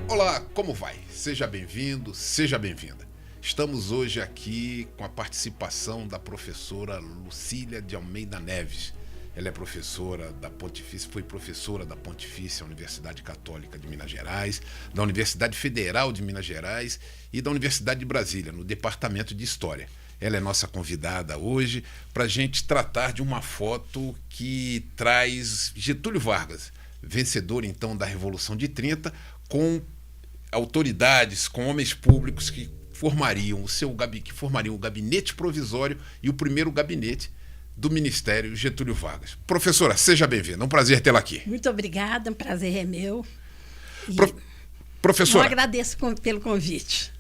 Olá, como vai? Seja bem-vindo, seja bem-vinda. Estamos hoje aqui com a participação da professora Lucília de Almeida Neves. Ela é professora da Pontifícia, foi professora da Pontifícia Universidade Católica de Minas Gerais, da Universidade Federal de Minas Gerais e da Universidade de Brasília, no Departamento de História. Ela é nossa convidada hoje para a gente tratar de uma foto que traz Getúlio Vargas, vencedor então da Revolução de 30, com autoridades, com homens públicos que formariam o gabinete provisório e o primeiro gabinete do Ministério Getúlio Vargas. Professora, seja bem-vinda, é um prazer tê-la aqui. Muito obrigada, um prazer é meu. Professora, eu agradeço pelo convite.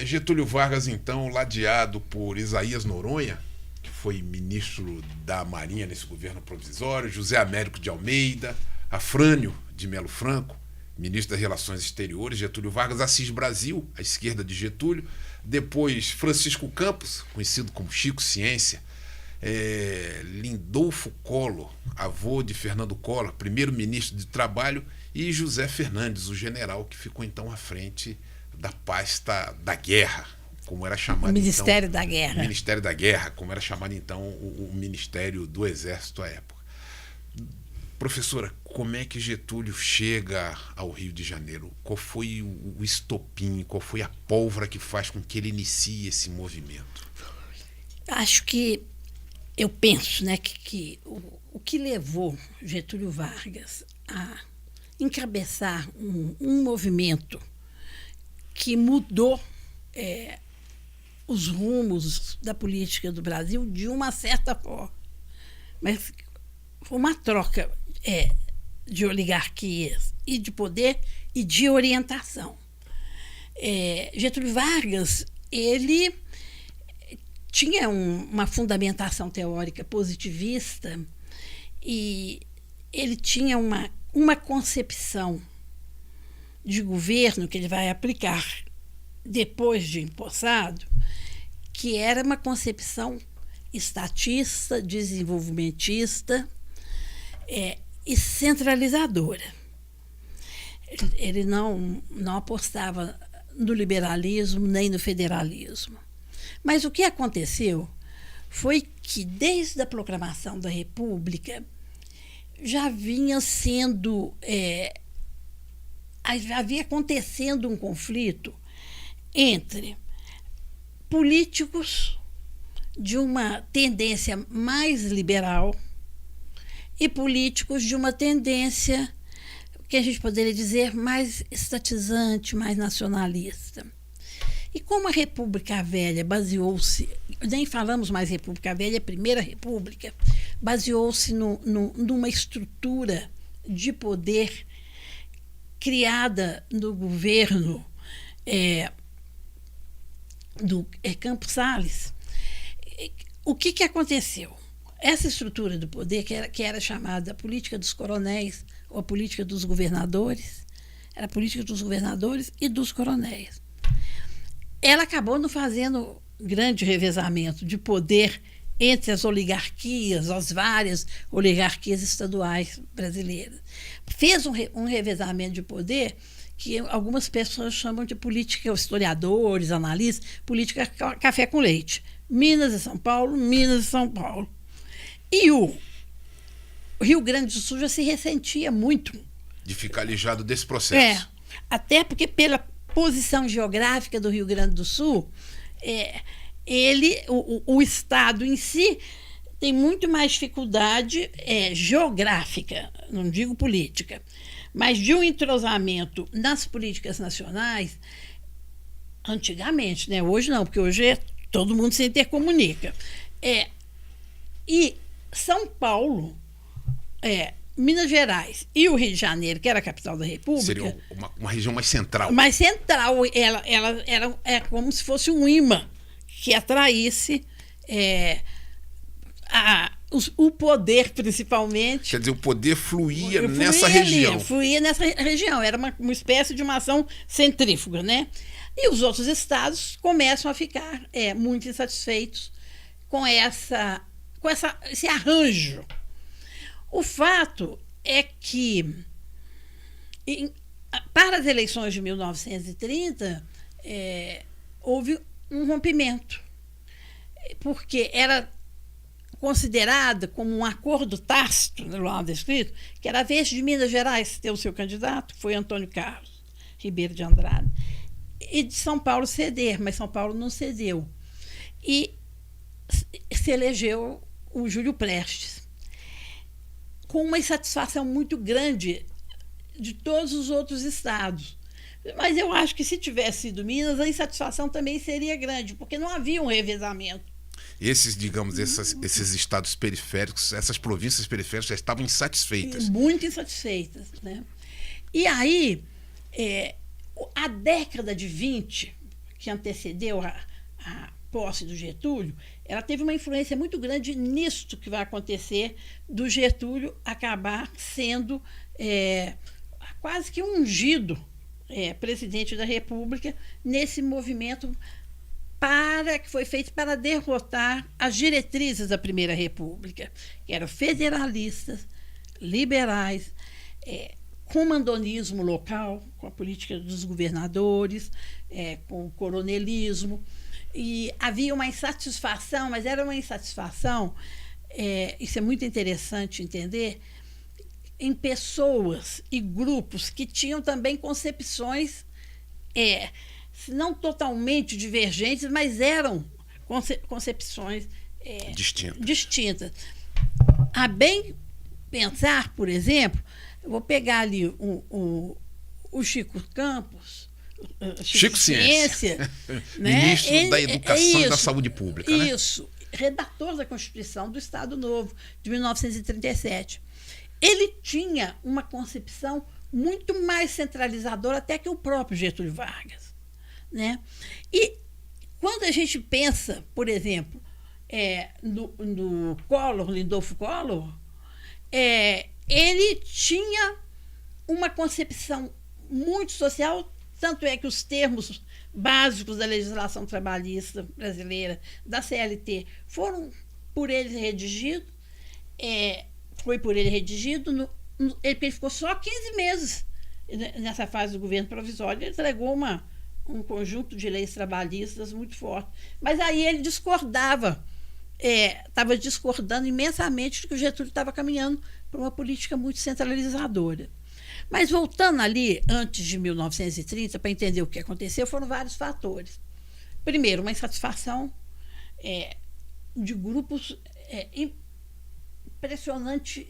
Getúlio Vargas, então, ladeado por Isaías Noronha, que foi ministro da Marinha nesse governo provisório, José Américo de Almeida, Afrânio de Melo Franco, ministro das Relações Exteriores, Getúlio Vargas, Assis Brasil, à esquerda de Getúlio, depois Francisco Campos, conhecido como Chico Ciência, Lindolfo Collor, avô de Fernando Collor, primeiro-ministro de Trabalho, e José Fernandes, o general que ficou então à frente da pasta da guerra, como era chamado Ministério da Guerra. Ministério da Guerra, como era chamado então o Ministério do Exército à época. Professora, como é que Getúlio chega ao Rio de Janeiro? Qual foi o estopim, qual foi a pólvora que faz com que ele inicie esse movimento? Eu penso, né, que o que levou Getúlio Vargas a encabeçar um movimento que mudou os rumos da política do Brasil de uma certa forma. Mas foi uma troca de oligarquias e de poder e de orientação. Getúlio Vargas, ele tinha uma fundamentação teórica positivista e ele tinha uma concepção de governo que ele vai aplicar depois de empossado, que era uma concepção estatista, desenvolvimentista e centralizadora. Ele não apostava no liberalismo nem no federalismo. Mas o que aconteceu foi que, desde a proclamação da República, já havia acontecendo um conflito entre políticos de uma tendência mais liberal e políticos de uma tendência que a gente poderia dizer mais estatizante, mais nacionalista. E como a República Velha baseou-se, nem falamos mais República Velha, a Primeira República, baseou-se numa estrutura de poder criada no governo do Campos Salles. O que aconteceu? Essa estrutura do poder, que era chamada política dos coronéis ou a política dos governadores, era a política dos governadores e dos coronéis. Ela acabou não fazendo grande revezamento de poder entre as oligarquias, as várias oligarquias estaduais brasileiras. Fez um revezamento de poder que algumas pessoas chamam de política, historiadores, analistas, política café com leite. Minas e São Paulo, Minas e São Paulo. E o Rio Grande do Sul já se ressentia muito. De ficar alijado desse processo. Até porque, pela posição geográfica do Rio Grande do Sul, o Estado em si tem muito mais dificuldade geográfica, não digo política, mas de um entrosamento nas políticas nacionais, antigamente, né? Hoje não, porque hoje todo mundo se intercomunica. E São Paulo Minas Gerais e o Rio de Janeiro, que era a capital da República... Seria uma região mais central. Mais central. Ela era como se fosse um imã que atraísse o poder, principalmente. Quer dizer, o poder fluía nessa região. Fluía nessa região. Era uma espécie de uma ação centrífuga, né? E os outros estados começam a ficar muito insatisfeitos com esse arranjo. O fato é que, para as eleições de 1930, houve um rompimento, porque era considerada como um acordo tácito, no lado escrito, que era a vez de Minas Gerais ter o seu candidato, que foi Antônio Carlos Ribeiro de Andrade, e de São Paulo ceder, mas São Paulo não cedeu. E se elegeu o Júlio Prestes, com uma insatisfação muito grande de todos os outros estados. Mas eu acho que se tivesse sido Minas, a insatisfação também seria grande, porque não havia um revezamento. Esses estados periféricos, essas províncias periféricas já estavam insatisfeitas. Muito insatisfeitas, né? E aí, a década de 20, que antecedeu a posse do Getúlio, ela teve uma influência muito grande nisto que vai acontecer, do Getúlio acabar sendo quase que ungido presidente da República nesse movimento que foi feito para derrotar as diretrizes da Primeira República, que eram federalistas, liberais, com mandonismo local, com a política dos governadores, com o coronelismo. E havia uma insatisfação, mas era uma insatisfação, isso é muito interessante entender, em pessoas e grupos que tinham também concepções, se não totalmente divergentes, mas eram concepções distintas. A bem pensar, por exemplo, eu vou pegar ali o Chico Campos, Chico Ciência, né? Ministro da Educação e da Saúde Pública. Isso, né? Redator da Constituição do Estado Novo, de 1937. Ele tinha uma concepção muito mais centralizadora até que o próprio Getúlio Vargas, né? E quando a gente pensa, por exemplo, no Collor, Lindolfo Collor, ele tinha uma concepção muito social, tanto é que os termos básicos da legislação trabalhista brasileira, da CLT, foram por ele redigidos, ele ficou só 15 meses nessa fase do governo provisório, ele entregou um conjunto de leis trabalhistas muito forte. Mas aí ele discordava, estava discordando imensamente de que o Getúlio estava caminhando para uma política muito centralizadora. Mas voltando ali, antes de 1930, para entender o que aconteceu, foram vários fatores. Primeiro, uma insatisfação de grupos impressionante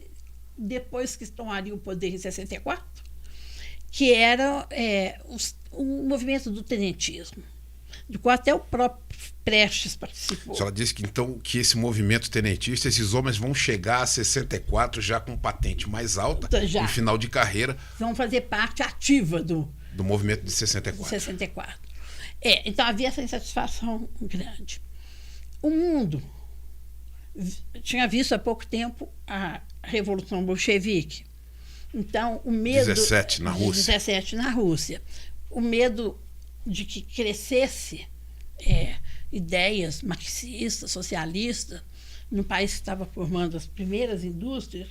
depois que tomaria o poder em 64, que era o movimento do tenentismo, do qual até o próprio Prestes participou. A senhora disse que, então, que esse movimento tenentista, esses homens vão chegar a 64 já com patente mais alta, já, no final de carreira. Vão fazer parte ativa do movimento de 64. De 64. Então havia essa insatisfação grande. O mundo tinha visto há pouco tempo a Revolução Bolchevique. Então, o medo... 17 na Rússia. 17 na Rússia. O medo de que crescesse ideias marxistas, socialistas, no país que estava formando as primeiras indústrias,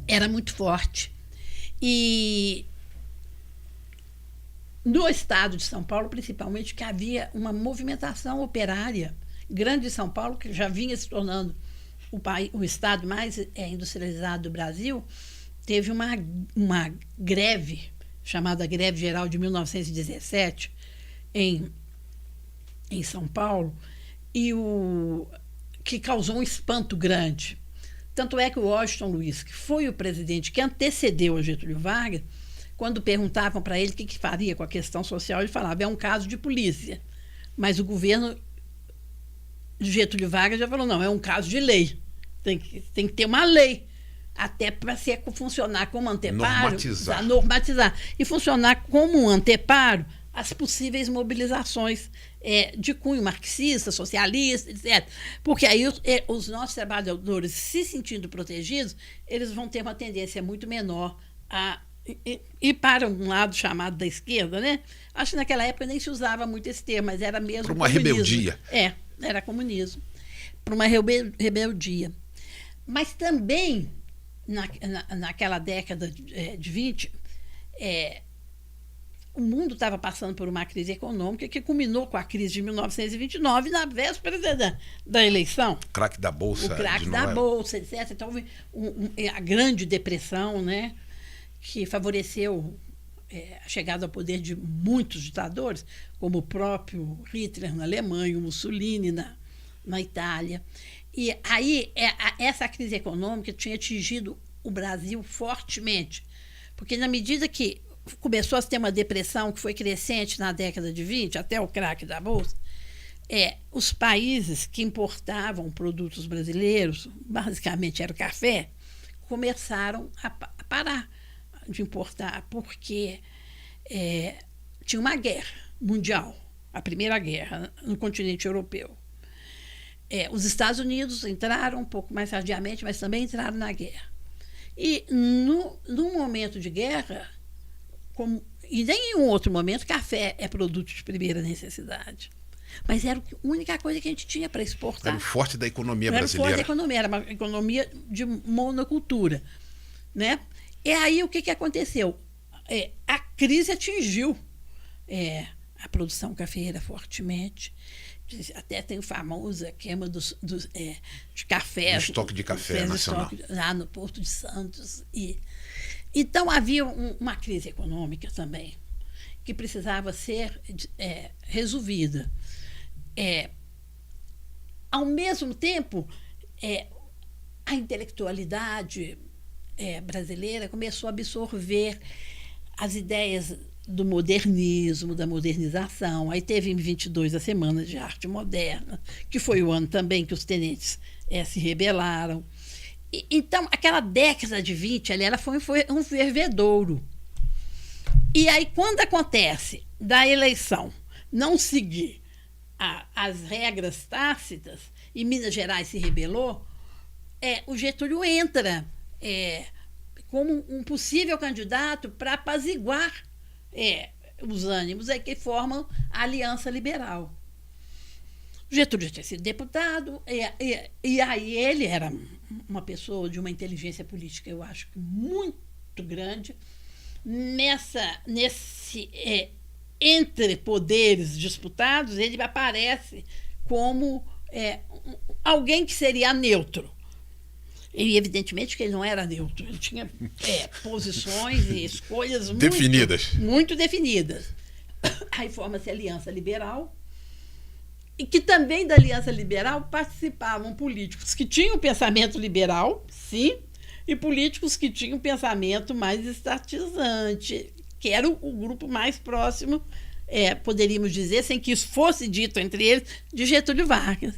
era muito forte. E no estado de São Paulo, principalmente, que havia uma movimentação operária grande de São Paulo, que já vinha se tornando o estado mais industrializado do Brasil, teve uma greve, chamada Greve Geral de 1917, em São Paulo, que causou um espanto grande. Tanto é que o Washington Luiz, que foi o presidente que antecedeu a Getúlio Vargas, quando perguntavam para ele o que faria com a questão social, ele falava, é um caso de polícia. Mas o governo de Getúlio Vargas já falou, não, é um caso de lei. Tem que ter uma lei, até para funcionar como anteparo. Normatizar. E funcionar como um anteparo às possíveis mobilizações de cunho marxista, socialista, etc. Porque aí os nossos trabalhadores, se sentindo protegidos, eles vão ter uma tendência muito menor a ir para um lado chamado da esquerda, né? Acho que naquela época nem se usava muito esse termo, mas era mesmo para uma rebeldia. Era comunismo. Para uma rebeldia. Mas também, naquela década de 20, o mundo estava passando por uma crise econômica que culminou com a crise de 1929, na véspera da eleição. O craque da Bolsa. O craque da Bolsa, etc. Então, houve a Grande Depressão, né, que favoreceu a chegada ao poder de muitos ditadores, como o próprio Hitler na Alemanha, o Mussolini na Itália. E aí, essa crise econômica tinha atingido o Brasil fortemente, porque na medida que começou a ter uma depressão que foi crescente na década de 20, até o craque da Bolsa, os países que importavam produtos brasileiros, basicamente era o café, começaram a parar de importar, porque tinha uma guerra mundial, a Primeira Guerra no continente europeu. Os Estados Unidos entraram um pouco mais tardiamente, mas também entraram na guerra. E no momento de guerra, e nem em um outro momento, café é produto de primeira necessidade. Mas era a única coisa que a gente tinha para exportar. Era o forte da economia brasileira. Era o forte da economia, era uma economia de monocultura, né? E aí o que aconteceu? A crise atingiu a produção cafeeira fortemente. Até tem a famosa queima de café. O estoque de café nacional. Lá no Porto de Santos. Então havia uma crise econômica também, que precisava ser resolvida. Ao mesmo tempo, a intelectualidade brasileira começou a absorver as ideias do modernismo, da modernização. Aí teve em 22 a Semana de Arte Moderna, que foi o ano também que os tenentes se rebelaram. Então, aquela década de 20 ali, ela foi um fervedouro. E aí, quando acontece da eleição não seguir as regras tácitas, e Minas Gerais se rebelou, o Getúlio entra como um possível candidato para apaziguar os ânimos que formam a Aliança Liberal. O Getúlio já tinha sido deputado, e aí ele era uma pessoa de uma inteligência política, eu acho, muito grande. Nesse entre poderes disputados, ele aparece como alguém que seria neutro. E, evidentemente, que ele não era neutro. Ele tinha posições e escolhas muito definidas. Aí forma-se a Aliança Liberal, e que também da Aliança Liberal participavam políticos que tinham pensamento liberal, sim, e políticos que tinham pensamento mais estatizante, que era o grupo mais próximo, poderíamos dizer, sem que isso fosse dito entre eles, de Getúlio Vargas.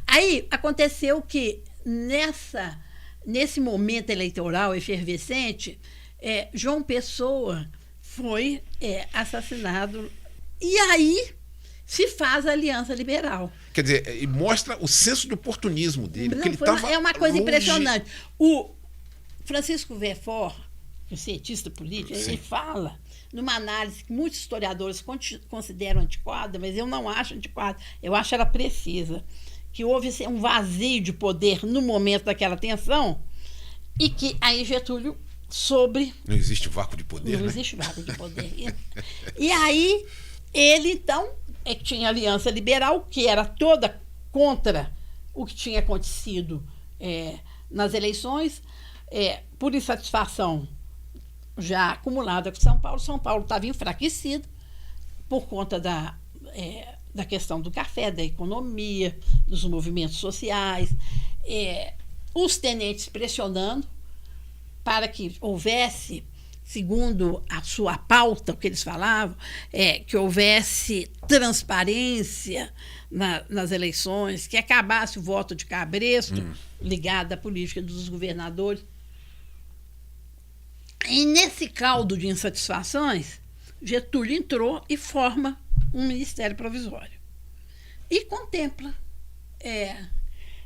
Aí aconteceu que, nesse momento eleitoral efervescente, João Pessoa foi assassinado. E aí se faz a Aliança Liberal. Quer dizer, e mostra o senso do oportunismo dele. É uma coisa impressionante. O Francisco Verfort, um cientista político, ele fala, numa análise que muitos historiadores consideram antiquada, mas eu não acho antiquada, eu acho ela precisa, que houve um vazio de poder no momento daquela tensão, e que aí Getúlio Não existe vácuo de poder, Não existe vácuo de poder. E aí, ele, então, tinha a Aliança Liberal, que era toda contra o que tinha acontecido nas eleições, por insatisfação já acumulada com São Paulo. São Paulo estava enfraquecido por conta da questão do café, da economia, dos movimentos sociais, os tenentes pressionando para que houvesse segundo a sua pauta, o que eles falavam, que houvesse transparência nas eleições, que acabasse o voto de cabresto ligado à política dos governadores. E nesse caldo de insatisfações, Getúlio entrou e forma um ministério provisório. E contempla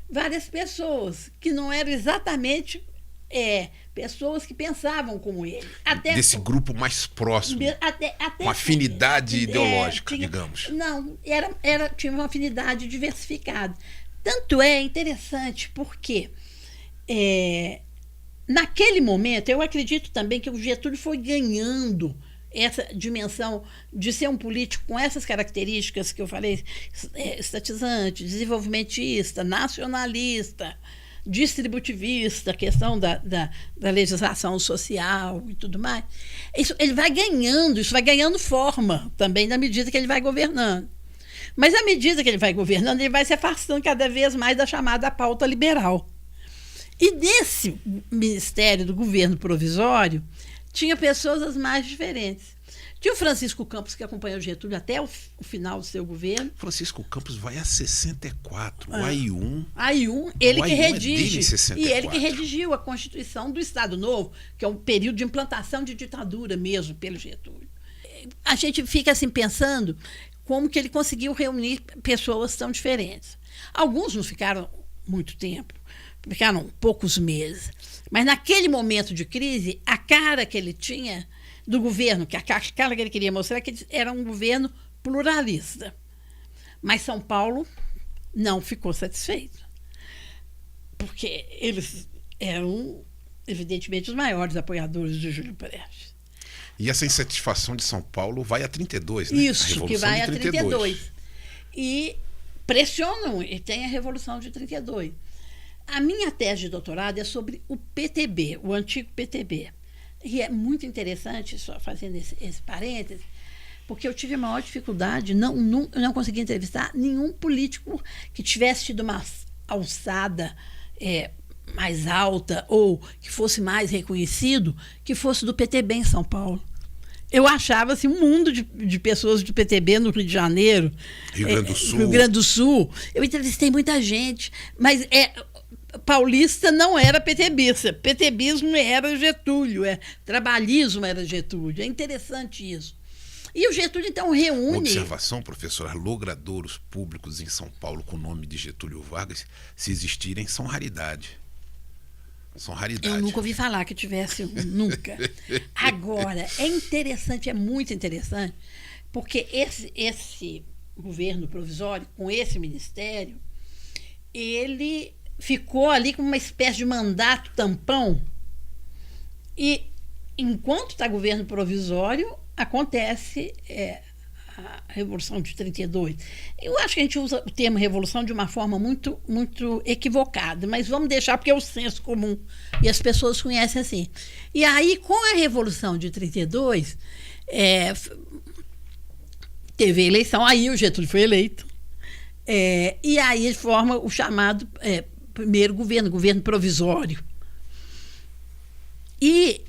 várias pessoas que não eram exatamente pessoas que pensavam como ele. Desse grupo mais próximo, com afinidade ideológica, digamos. Não, tinha uma afinidade diversificada. Tanto é interessante porque, naquele momento, eu acredito também que o Getúlio foi ganhando essa dimensão de ser um político com essas características que eu falei, estatizante, desenvolvimentista, nacionalista, distributivista, a questão da legislação social e tudo mais. Isso vai ganhando forma também na medida que ele vai governando. Mas à medida que ele vai governando, ele vai se afastando cada vez mais da chamada pauta liberal. E nesse ministério do governo provisório, tinha pessoas as mais diferentes. Tinha o Francisco Campos, que acompanhou o Getúlio até o final do seu governo. Francisco Campos vai a 64, o AI-1. AI-1, ele que redige. E ele que redigiu a Constituição do Estado Novo, que é um período de implantação de ditadura mesmo, pelo Getúlio. A gente fica assim pensando como que ele conseguiu reunir pessoas tão diferentes. Alguns não ficaram muito tempo, ficaram poucos meses. Mas naquele momento de crise, a cara que ele tinha do governo, que a cara que ele queria mostrar é que era um governo pluralista. Mas São Paulo não ficou satisfeito, porque eles eram, evidentemente, os maiores apoiadores de Júlio Prestes. E essa insatisfação de São Paulo vai a 32, né? Isso, que vai a 32. E pressionam, e tem a Revolução de 32. A minha tese de doutorado é sobre o PTB, o antigo PTB. E é muito interessante, só fazendo esse parêntese, porque eu tive a maior dificuldade, não consegui entrevistar nenhum político que tivesse tido uma alçada mais alta ou que fosse mais reconhecido, que fosse do PTB em São Paulo. Eu achava assim, um mundo de pessoas do PTB no Rio de Janeiro, Rio Grande do Sul. Eu entrevistei muita gente, mas paulista não era PTBista. PTBismo era Getúlio, trabalhismo era Getúlio. É interessante isso. E o Getúlio, então, reúne... Uma observação, professora, logradouros públicos em São Paulo com o nome de Getúlio Vargas, se existirem, são raridade. São raridade. Eu nunca ouvi falar que tivesse nunca. Agora, é interessante, é muito interessante, porque esse governo provisório, com esse ministério, ele ficou ali com uma espécie de mandato tampão. E, enquanto está governo provisório, acontece a Revolução de 32. Eu acho que a gente usa o termo revolução de uma forma muito, muito equivocada, mas vamos deixar porque é o senso comum e as pessoas conhecem assim. E aí, com a Revolução de 32, teve a eleição, aí o Getúlio foi eleito, e aí ele forma o chamado primeiro governo provisório. E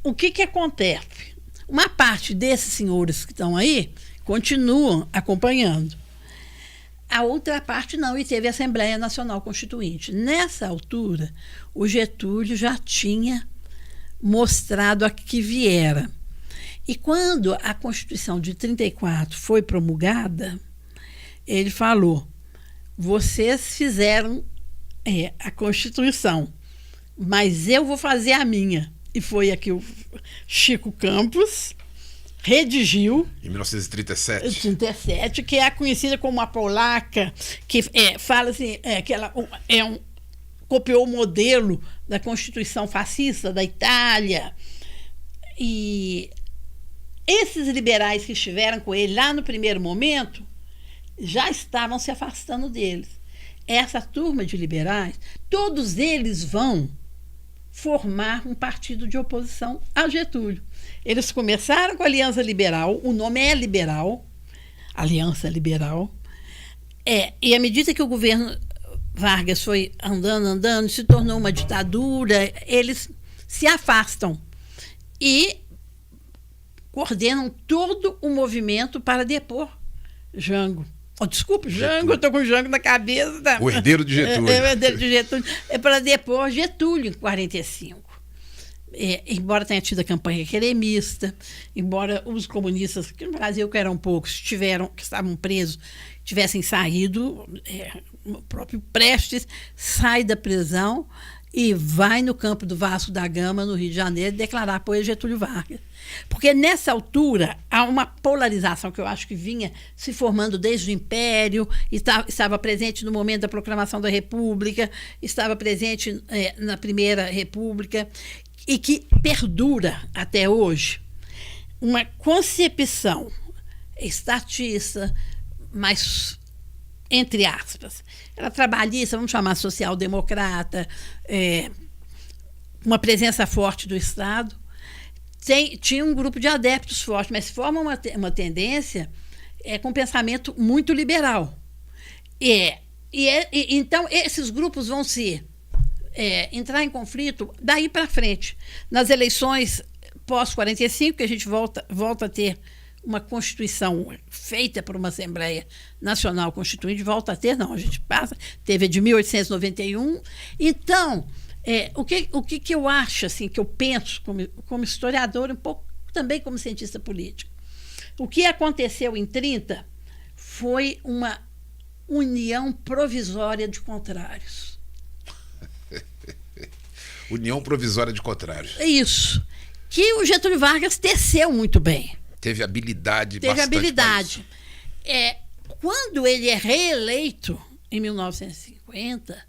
o que acontece? Uma parte desses senhores que estão aí continuam acompanhando. A outra parte não, e teve a Assembleia Nacional Constituinte. Nessa altura, o Getúlio já tinha mostrado a que viera. E quando a Constituição de 34 foi promulgada, ele falou: vocês fizeram a Constituição, mas eu vou fazer a minha. E foi aqui o Chico Campos redigiu... Em 1937. Que é conhecida como a polaca, que fala assim, que ela copiou o modelo da Constituição fascista da Itália. E esses liberais que estiveram com ele lá no primeiro momento já estavam se afastando deles. Essa turma de liberais, todos eles vão formar um partido de oposição a Getúlio. Eles começaram com a Aliança Liberal, o nome é liberal, Aliança Liberal, e à medida que o governo Vargas foi andando, se tornou uma ditadura, eles se afastam. e coordenam todo o movimento para depor Jango. Oh, desculpe, Jango, eu estou com Jango na cabeça. Tá? O herdeiro de Getúlio. O herdeiro de Getúlio. É para depor Getúlio em 1945. Embora tenha tido a campanha queremista, embora os comunistas, que no Brasil que eram poucos, que estavam presos, tivessem saído, o próprio Prestes sai da prisão e vai no campo do Vasco da Gama, no Rio de Janeiro, declarar apoio a Getúlio Vargas. Porque nessa altura há uma polarização que eu acho que vinha se formando desde o Império, estava presente no momento da proclamação da República, estava presente na Primeira República, e que perdura até hoje. Uma concepção estatista, mas, entre aspas, era trabalhista, vamos chamar social-democrata, uma presença forte do Estado. Tinha um grupo de adeptos forte, mas forma uma tendência com pensamento muito liberal. Então, esses grupos vão entrar em conflito daí para frente. Nas eleições pós-45, que a gente volta a ter uma Constituição feita por uma Assembleia Nacional Constituinte, volta a ter, não, a gente teve a de 1891. Então, o que eu acho, assim, que eu penso como historiador, um pouco também como cientista político, o que aconteceu em 30 foi uma união provisória de contrários. União provisória de contrários. Isso. Que o Getúlio Vargas teceu muito bem. Teve habilidade. Quando ele é reeleito, em 1950,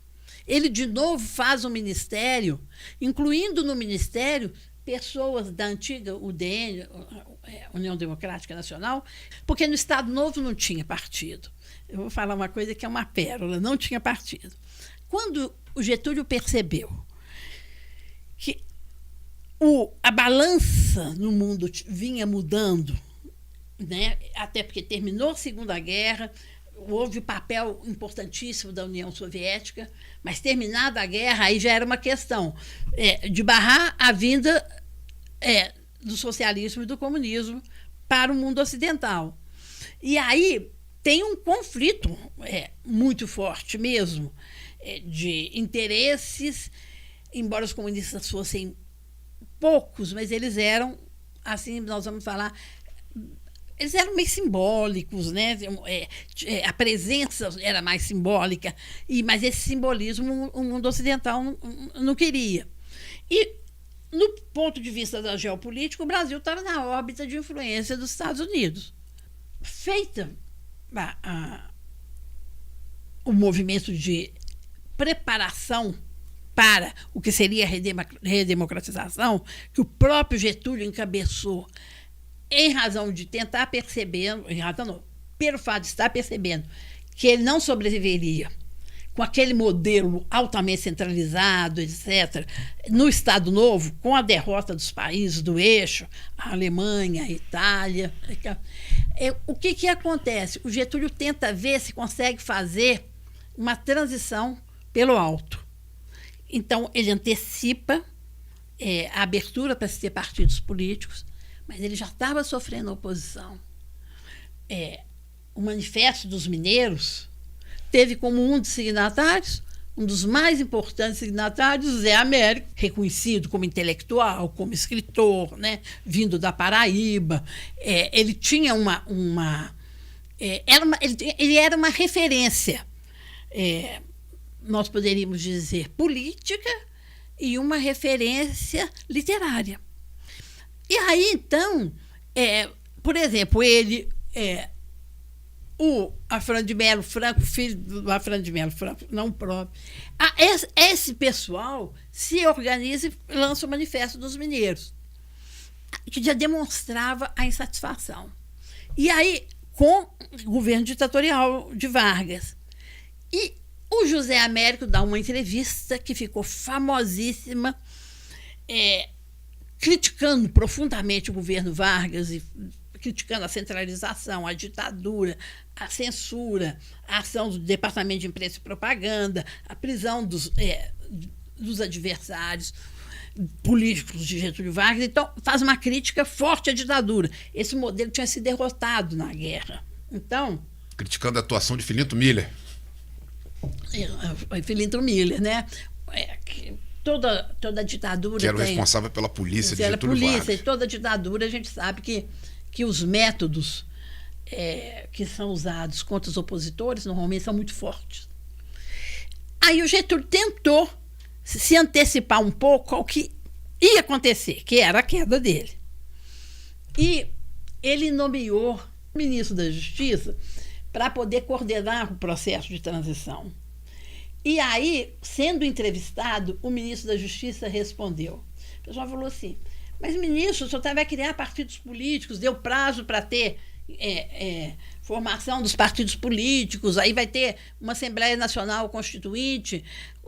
ele de novo faz um ministério, incluindo no ministério pessoas da antiga UDN, União Democrática Nacional, porque no Estado Novo não tinha partido. Eu vou falar uma coisa que é uma pérola, não tinha partido. Quando o Getúlio percebeu que a balança no mundo vinha mudando, né? Até porque terminou a Segunda Guerra, houve o papel importantíssimo da União Soviética, mas terminada a guerra, aí já era uma questão de barrar a vinda do socialismo e do comunismo para o mundo ocidental. E aí tem um conflito muito forte mesmo, de interesses, embora os comunistas fossem poucos, mas eles eram, assim, nós vamos falar, eles eram meio simbólicos, né? A presença era mais simbólica, mas esse simbolismo o mundo ocidental não queria. E, no ponto de vista da geopolítica, o Brasil estava na órbita de influência dos Estados Unidos. Feita o movimento de preparação para o que seria a redemocratização, que o próprio Getúlio encabeçou, em razão de tentar perceber, pelo fato de estar percebendo que ele não sobreviveria com aquele modelo altamente centralizado, etc., no Estado Novo, com a derrota dos países do eixo, a Alemanha, a Itália. O que acontece? O Getúlio tenta ver se consegue fazer uma transição pelo alto. Então, ele antecipa a abertura para se ter partidos políticos, mas ele já estava sofrendo oposição. O Manifesto dos Mineiros teve como um dos signatários, um dos mais importantes signatários, Zé Américo, reconhecido como intelectual, como escritor, né, vindo da Paraíba. Ele tinha ele era uma referência, nós poderíamos dizer, política e uma referência literária. E aí, então, por exemplo, ele, o Afrânio de Melo Franco, filho do Afrânio de Melo Franco, não próprio, esse pessoal se organiza e lança o Manifesto dos Mineiros, que já demonstrava a insatisfação. E aí, com o governo ditatorial de Vargas. E o José Américo dá uma entrevista que ficou famosíssima, criticando profundamente o governo Vargas e criticando a centralização, a ditadura, a censura, a ação do Departamento de Imprensa e Propaganda, a prisão dos adversários. políticos de Getúlio Vargas, então faz uma crítica forte à ditadura. Esse modelo tinha sido derrotado na guerra. Então, criticando a atuação de Filinto Miller. Filinto Miller, né? Toda ditadura que era o tem, responsável pela polícia de Getúlio polícia, Vargas. E toda ditadura a gente sabe que os métodos que são usados contra os opositores normalmente são muito fortes. Aí o Getúlio tentou se antecipar um pouco ao que ia acontecer, que era a queda dele. E ele nomeou o ministro da Justiça para poder coordenar o processo de transição. E aí, sendo entrevistado, o ministro da Justiça respondeu. O pessoal falou assim, mas ministro, o senhor vai criar partidos políticos, deu prazo para ter formação dos partidos políticos, aí vai ter uma Assembleia Nacional Constituinte,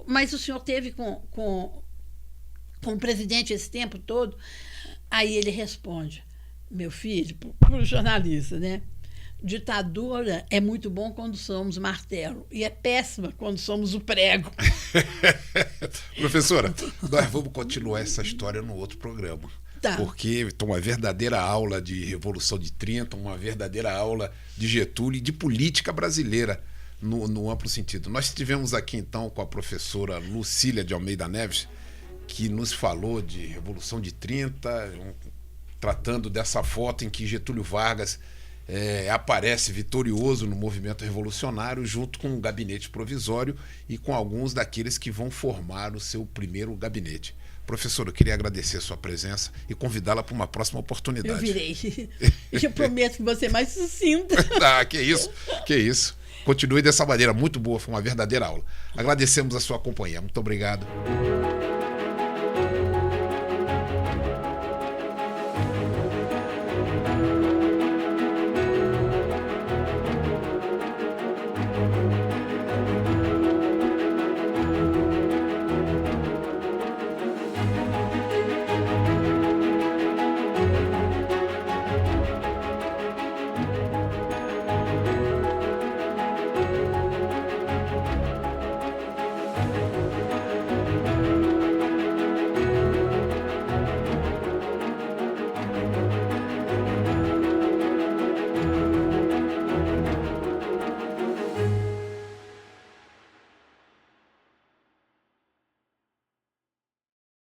mas o senhor teve com o presidente esse tempo todo? Aí ele responde, meu filho, para o jornalista, né? Ditadura é muito bom quando somos martelo e é péssima quando somos o prego. Professora, nós vamos continuar essa história no outro programa. Tá. Porque uma verdadeira aula de Revolução de 30, uma verdadeira aula de Getúlio e de política brasileira no amplo sentido. Nós estivemos aqui então com a professora Lucília de Almeida Neves, que nos falou de Revolução de 30, tratando dessa foto em que Getúlio Vargas aparece vitorioso no movimento revolucionário, junto com um gabinete provisório e com alguns daqueles que vão formar o seu primeiro gabinete. Professora, eu queria agradecer a sua presença e convidá-la para uma próxima oportunidade. Eu virei. Eu prometo que você é mais sucinta. Que isso. Continue dessa maneira, muito boa, foi uma verdadeira aula. Agradecemos a sua companhia. Muito obrigado.